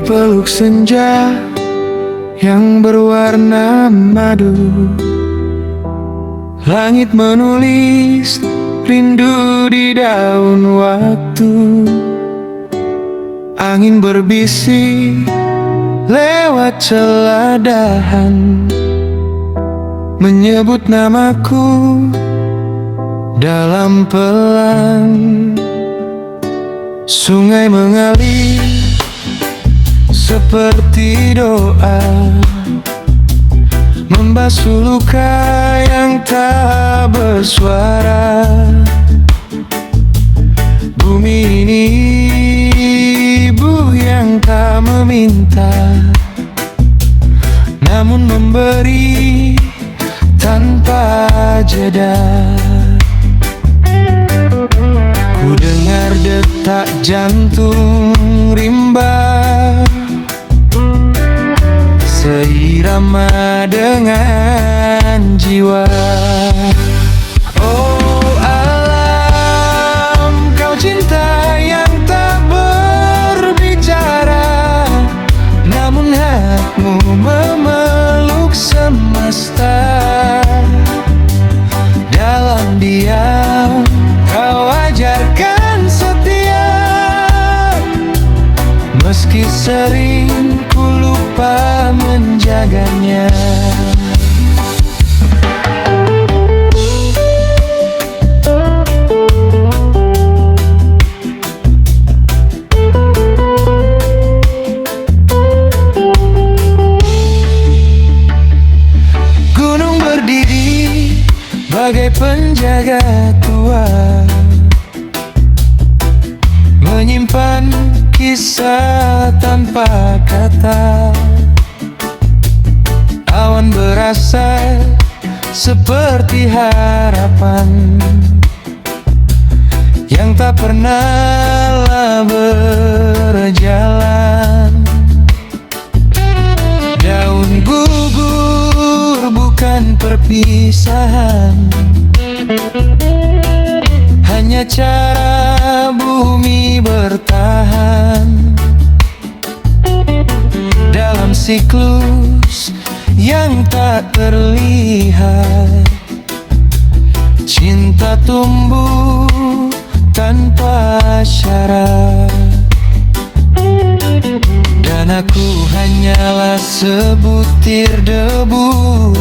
peluk senja yang berwarna madu. Langit menulis rindu di daun waktu. Angin berbisik lewat celah dahan, menyebut namaku dalam pelan. Sungai mengalir seperti doa, membasuh luka yang tak bersuara. Bumi ini ibu yang tak meminta, namun memberi tanpa jeda. Ku dengar detak jantung rimba, seirama dengan jiwa. Oh alam, kau cinta yang tak berbicara, namun hakmu memeluk semesta. Dalam diam kau ajarkan setia, meski sering ku lupa menjaganya. Gunung berdiri bagai penjaga tua, menyimpan kisah tanpa kata. Awan berasal seperti harapan yang tak pernah berjalan. Daun gugur bukan perpisahan, hanya cara bumi bertahan dalam siklus yang tak terlihat. Cinta tumbuh tanpa syarat, dan aku hanyalah sebutir debu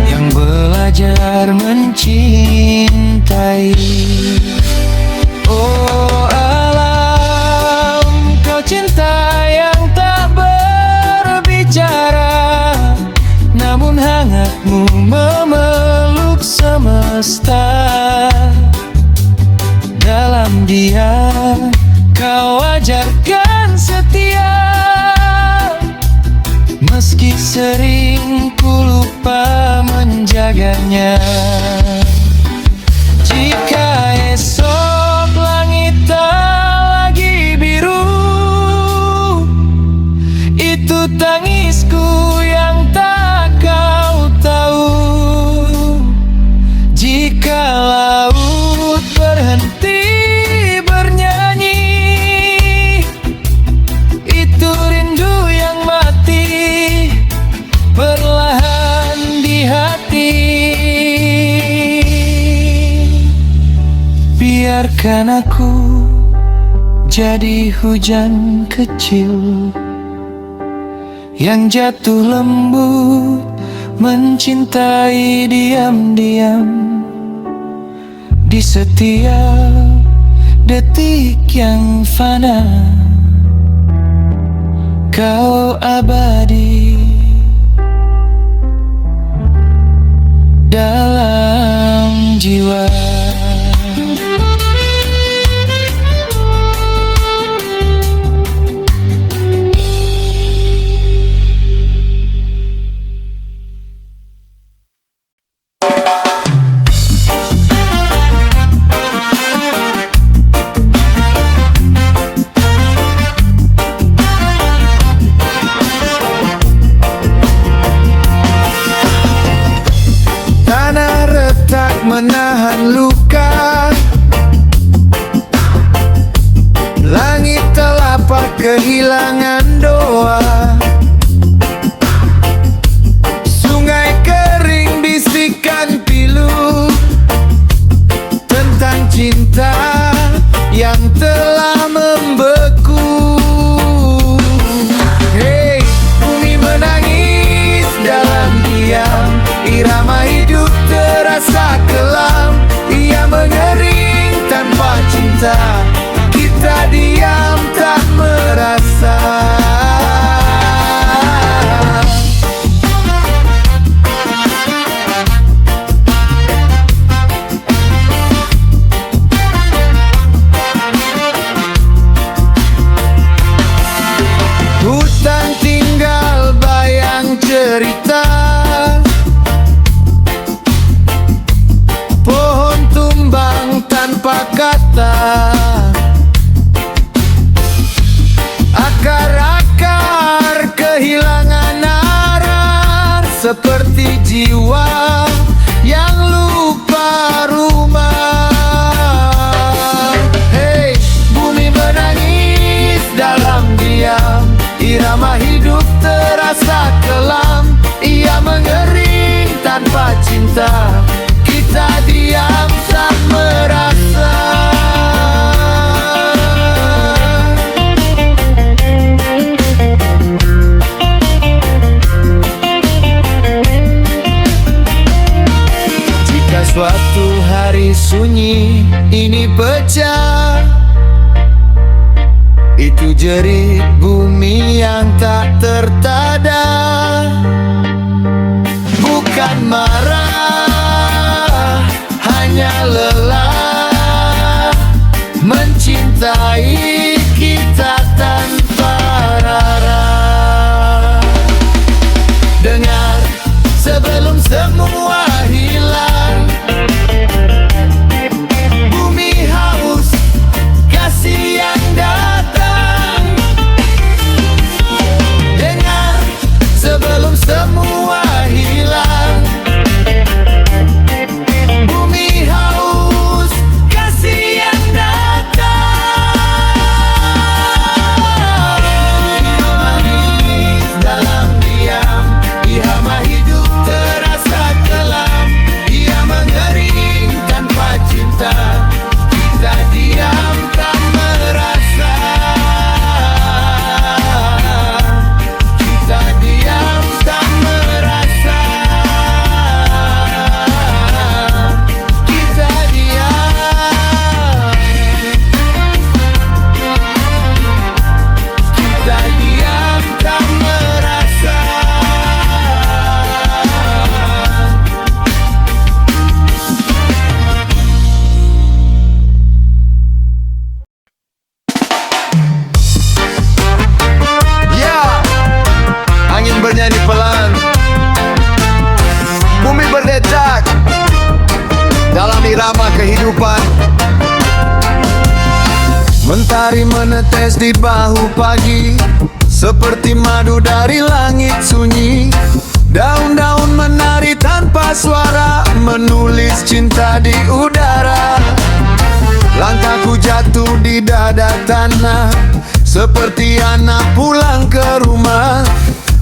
yang belajar mencintai. Oh alam, kau cinta yang tak berbicara, namun hangatmu memeluk semesta. Dalam diam kau ajarkan setia, meski sering ku lupa menjaganya. Jika esok langit tak lagi biru, itu tangisku yang tak kau tahu. Jika laut berhenti bernyanyi, itu rindu yang mati perlahan di hati. Biarkan aku jadi hujan kecil yang jatuh lembut, mencintai diam-diam di setiap detik yang fana. Kau abadi dalam jiwa. Menahan kehilangan doa. Sungai kering bisikan pilu tentang cinta yang telah membeku. Hey, bumi menangis dalam diam, irama hidup terasa kelam. Ia mengering tanpa cinta, kita diam tak merasa. Hutan tinggal bayang cerita, pohon tumbang tanpa kata. Akar-akar kehilangan arah, seperti jiwa yang lupa rumah. Hey, bumi menangis dalam diam, irama hidup terasa kelam. Ia mengering tanpa cinta, kita diam tak merasa. Jika suatu hari sunyi ini pecah, itu jerit bumi yang tak tertada. Bukan marah, hanya lelah mencintai kita tanpa rara. Dengar sebelum semua hilang, bumi haus kasih yang datang. Dengar sebelum semua hilang, bumi haus kasih yang datang. Menangis dalam diam, irama hidup terasa kelam. Ia mengering tanpa cinta, kita diam tak merasa. Kita diam tak merasa. Kita diam. Kita diam tak merasa. Ya, angin bernyanyi pelan, bumi berdetak dalam irama kehidupan. Mentari menetes di bahu pagi, seperti madu dari langit sunyi. Daun-daun menari tanpa suara, menulis cinta di udara. Langkahku jatuh di dada tanah, seperti anak pulang ke rumah.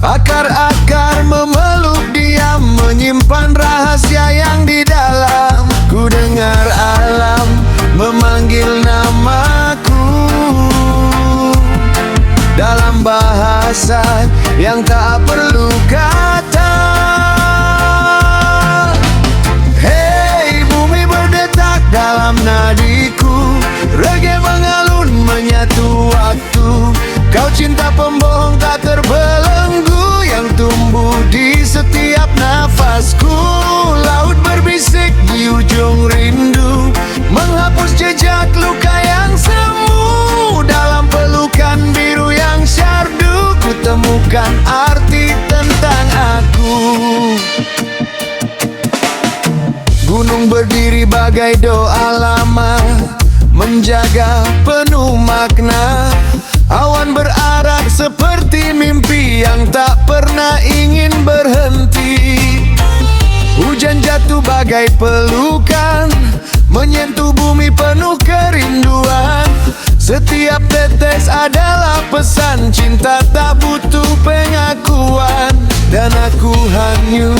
Akar-akar memeluk diam, menyimpan rahasia yang di dalam. Ku dengar alam memanggil namaku dalam bahasa yang tak perlu kata. Hey, bumi berdetak dalam nadiku, reggae mengalun menyatu waktu. Kau cinta pembohong tak terbelenggu, yang tumbuh di setiap nafasku. Laut berbisik di ujung rindu, menghapus jejak luka yang semu. Dalam pelukan biru yang syardu, ku temukan arti tentang aku. Gunung berdiri bagai doa lama, menjaga penuh makna. Awan berarak seperti mimpi yang tak pernah ingin berhenti. Hujan jatuh bagai pelukan, menyentuh bumi penuh kerinduan. Setiap tetes adalah pesan cinta tak butuh pengakuan. Dan aku hanyut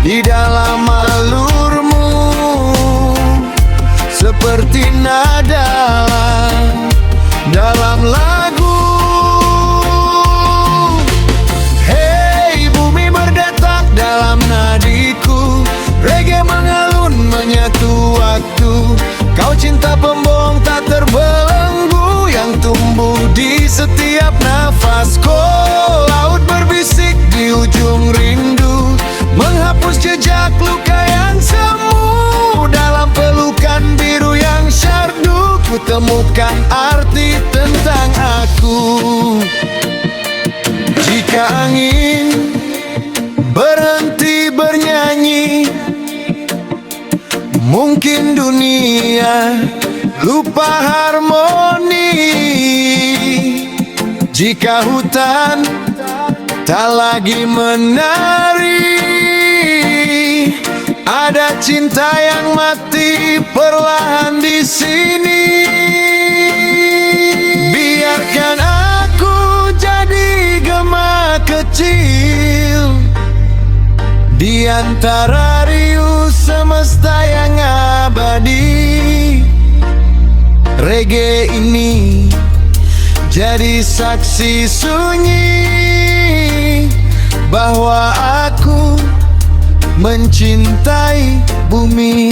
di dalam alurmu, seperti nada dalam lagu. Hey, bumi berdetak dalam nadiku, reggae mengalun menyatu waktu. Kau cinta pembohong tak terbelenggu, yang tumbuh di setiap nafasku. Laut berbisik di ujung rindu, menghapus jejak luka yang semu. Dalam pelukan biru yang syardu, ku temukan arti tentang aku. Jika angin berhenti bernyanyi, mungkin dunia lupa harmoni. Jika hutan tak lagi menari, ada cinta yang mati perlahan di sini. Biarkan aku jadi gema kecil di antara riuh semesta yang abadi. Reggae ini jadi saksi sunyi bahwa aku mencintai bumi.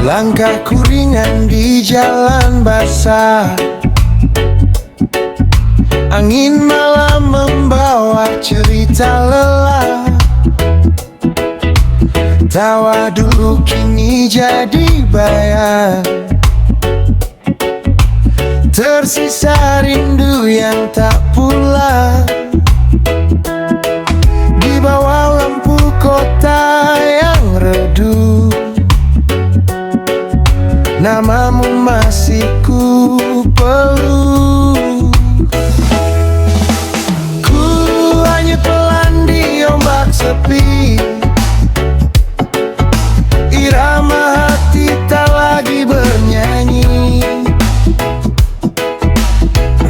Langkahku ringan di jalan basah, angin malam membawa cerita lelah. Tawa dulu kini jadi bayang, tersisa rindu yang tak pulang. Di bawah lampu kota yang redup, namamu masih ku peluk. Ku hanyut pelan di ombak sepi, irama hati tak lagi bernyanyi.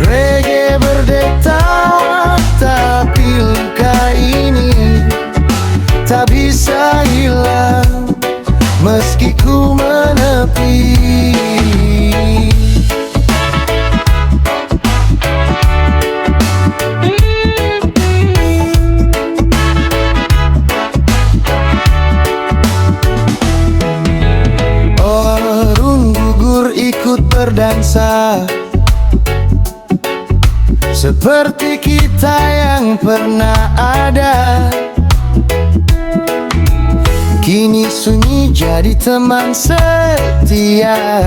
Reggae berdetak, tapi luka ini tak bisa hilang meski ku menepi. Orung gugur ikut berdansa, seperti kita yang pernah ada. Kini sunyi jadi teman setia,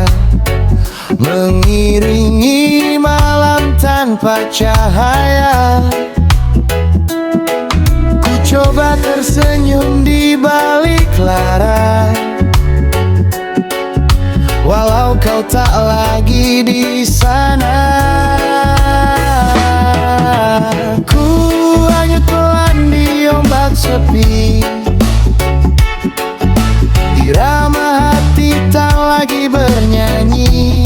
mengiringi malam tanpa cahaya. Ku coba tersenyum di balik lara, walau kau tak lagi di sana. Ku hanyut pelan di ombak sepi, irama hati tak lagi bernyanyi.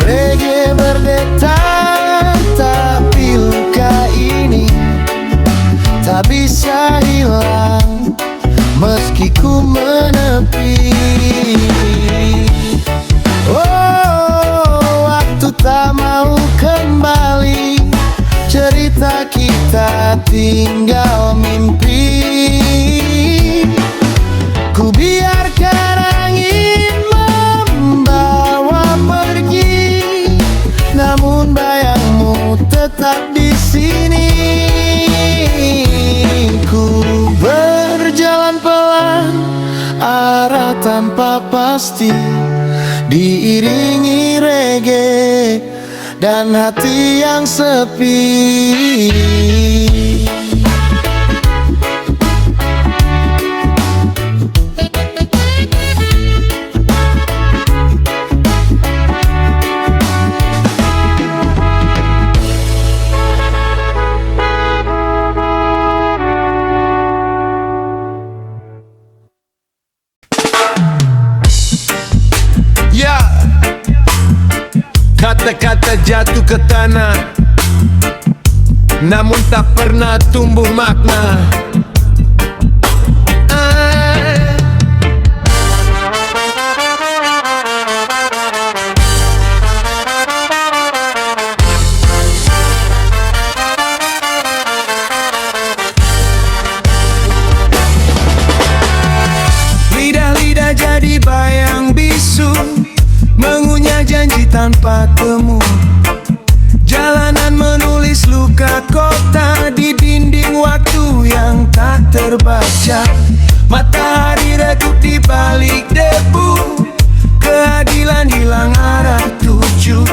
Reggae berdetak, tapi luka ini tak bisa hilang meski ku menepi. Oh, waktu tak mau kembali, cerita kita tinggal mimpi. Ku biarkan angin pasti, diiringi reggae dan hati yang sepi. Ya, kata-kata jatuh ke tanah, namun tak pernah tumbuh makna. Lidah-lidah jadi bayang bisu, mengunyah janji tanpa temu. Jalanan menulis luka kota di dinding waktu yang tak terbaca. Matahari redup di balik debu, keadilan hilang arah tuju.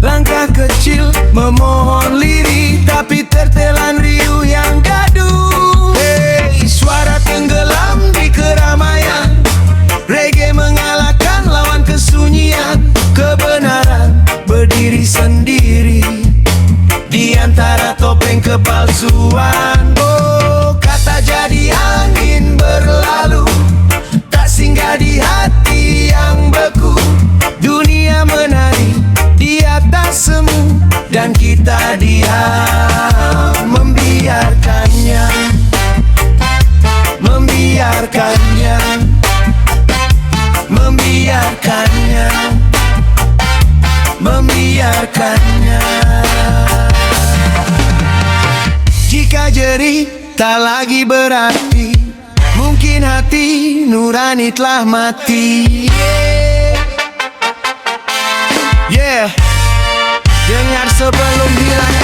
Langkah kecil memohon lirih, tapi tertelan riuh yang gaduh. Hey, suara tenggelam di keramaian, reggae mengalahkan lawan kesunyian. Kebenaran berdiri sendiri di antara topeng kepalsuan. Oh, kata jadi angin berlalu, tak singgah di hati yang beku. Dunia menari di atas semu, dan kita diam membiarkannya, membiarkannya, membiarkannya, membiarkannya. Jika jerih tak lagi berarti, mungkin hati nurani telah mati. Yeah, dengar sebelum bilang